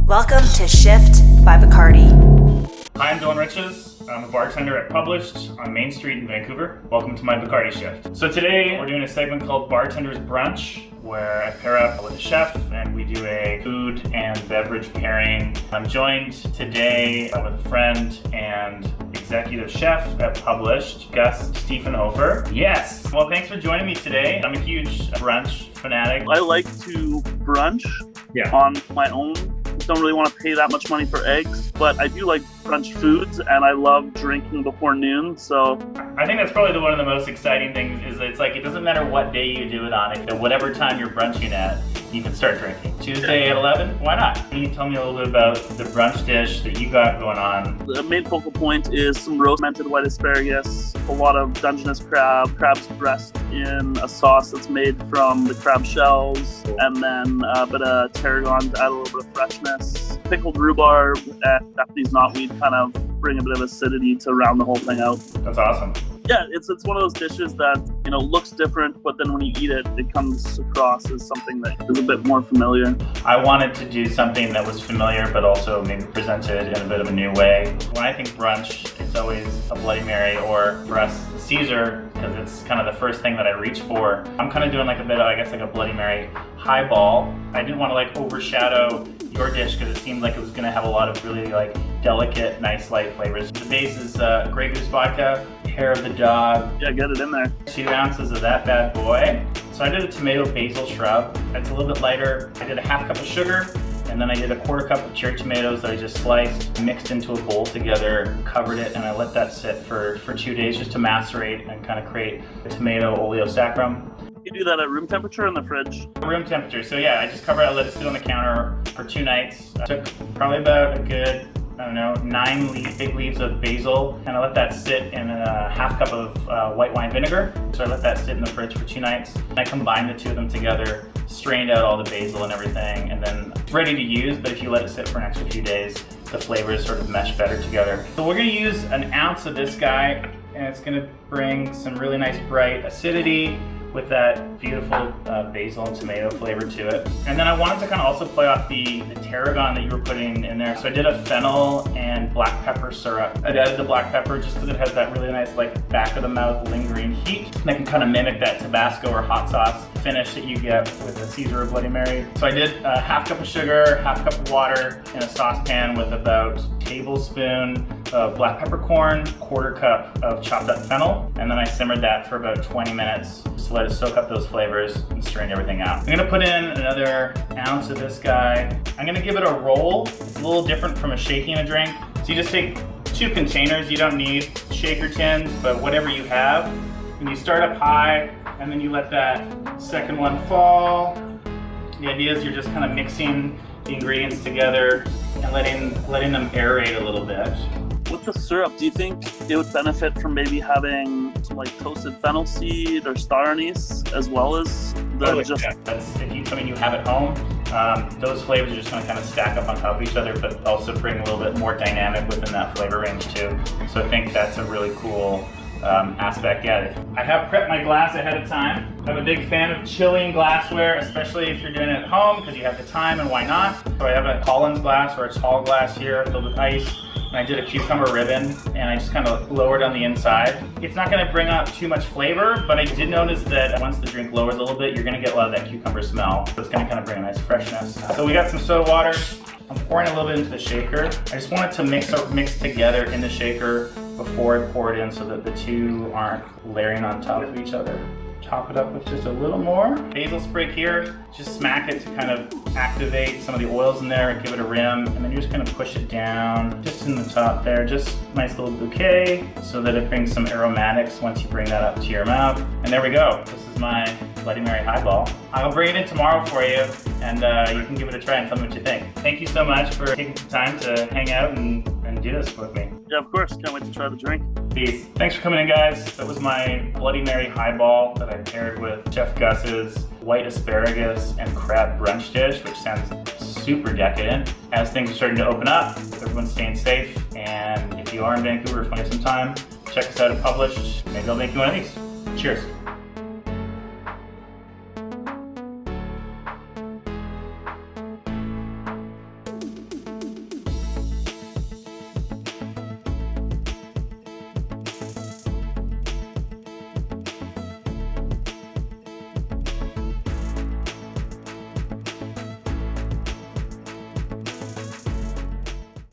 Welcome to Shift by Bacardi. Hi, I'm Dylan Riches. I'm a bartender at Published on Main Street in Vancouver. Welcome to my Bacardi Shift. So today we're doing a segment called Bartender's Brunch, where I pair up with a chef and we do a food and beverage pairing. I'm joined today with a friend and executive chef at Published, Gus Stiefenhoffer. Yes! Well, thanks for joining me today. I'm a huge brunch fanatic. I like to brunch on my own. Don't really want to pay that much money for eggs, but I do like brunch foods and I love drinking before noon. So I think that's probably one of the most exciting things is it's like it doesn't matter what day you do it on. If whatever time you're brunching at, you can start drinking. Tuesday at 11? Why not? Can you tell me a little bit about the brunch dish that you got going on? The main focal point is some roasted white asparagus, a lot of Dungeness crab's breast in a sauce that's made from the crab shells, and then a bit of tarragon to add a little bit of freshness. Pickled rhubarb and Japanese knotweed kind of bring a bit of acidity to round the whole thing out. That's awesome. Yeah, it's one of those dishes that, looks different, but then when you eat it, it comes across as something that is a bit more familiar. I wanted to do something that was familiar, but also maybe presented in a bit of a new way. When I think brunch, it's always a Bloody Mary, or for us, Caesar, because it's kind of the first thing that I reach for. I'm kind of doing like a bit of, like a Bloody Mary highball. I didn't want to overshadow your dish because it seemed like it was going to have a lot of really delicate, nice, light flavors. The base is Grey Goose vodka, hair of the dog. Yeah, get it in there. 2 ounces of that bad boy. So I did a tomato basil shrub. It's a little bit lighter. I did a half cup of sugar, and then I did a quarter cup of cherry tomatoes that I just sliced, mixed into a bowl together, covered it, and I let that sit for 2 days just to macerate and kind of create a tomato oleosaccharum. You do that at room temperature in the fridge? Room temperature. So yeah, I just covered it, I let it sit on the counter for 2 nights. I took probably about a good 9 big leaves of basil, and I let that sit in a half cup of white wine vinegar. So I let that sit in the fridge for 2 nights. I combined the two of them together, strained out all the basil and everything, and then it's ready to use, but if you let it sit for an extra few days, the flavors sort of mesh better together. So we're gonna use an ounce of this guy, and it's gonna bring some really nice bright acidity with that beautiful basil and tomato flavor to it. And then I wanted to kind of also play off the tarragon that you were putting in there. So I did a fennel and black pepper syrup. I added the black pepper just because it has that really nice back of the mouth lingering heat. And I can kind of mimic that Tabasco or hot sauce finish that you get with a Caesar or Bloody Mary. So I did a half cup of sugar, half cup of water in a saucepan with about a tablespoon of black peppercorn, quarter cup of chopped up fennel, and then I simmered that for about 20 minutes just to let it soak up those flavors and strain everything out. I'm gonna put in another ounce of this guy. I'm gonna give it a roll. It's a little different from a shaking a drink. So you just take 2 containers. You don't need shaker tins, but whatever you have. And you start up high, and then you let that second one fall. The idea is you're just kind of mixing the ingredients together and letting them aerate a little bit. With the syrup, do you think it would benefit from maybe having some toasted fennel seed or star anise as well as That's if you something you have at home. Those flavors are just going to kind of stack up on top of each other, but also bring a little bit more dynamic within that flavor range too. So I think that's a really cool aspect. Yeah, I have prepped my glass ahead of time. I'm a big fan of chilling glassware, especially if you're doing it at home because you have the time, and why not? So I have a Collins glass or a tall glass here filled with ice. And I did a cucumber ribbon, and I just kind of lowered on the inside. It's not going to bring out too much flavor, but I did notice that once the drink lowers a little bit, you're going to get a lot of that cucumber smell. So it's going to kind of bring a nice freshness. So we got some soda water. I'm pouring a little bit into the shaker. I just want it to mix together in the shaker before I pour it in so that the two aren't layering on top of each other. Top it up with just a little more. Basil sprig here, just smack it to kind of activate some of the oils in there and give it a rim. And then you're just gonna push it down just in the top there. Just nice little bouquet so that it brings some aromatics once you bring that up to your mouth. And there we go. This is my Bloody Mary highball. I'll bring it in tomorrow for you, and you can give it a try and tell me what you think. Thank you so much for taking some time to hang out and do this with me. Yeah, of course. Can't wait to try the drink. Peace. Thanks for coming in, guys. That was my Bloody Mary highball that I paired with Chef Gus's white asparagus and crab brunch dish, which sounds super decadent. As things are starting to open up, everyone's staying safe, and if you are in Vancouver, find some time, check us out at Published. Maybe I'll make you one of these. Cheers.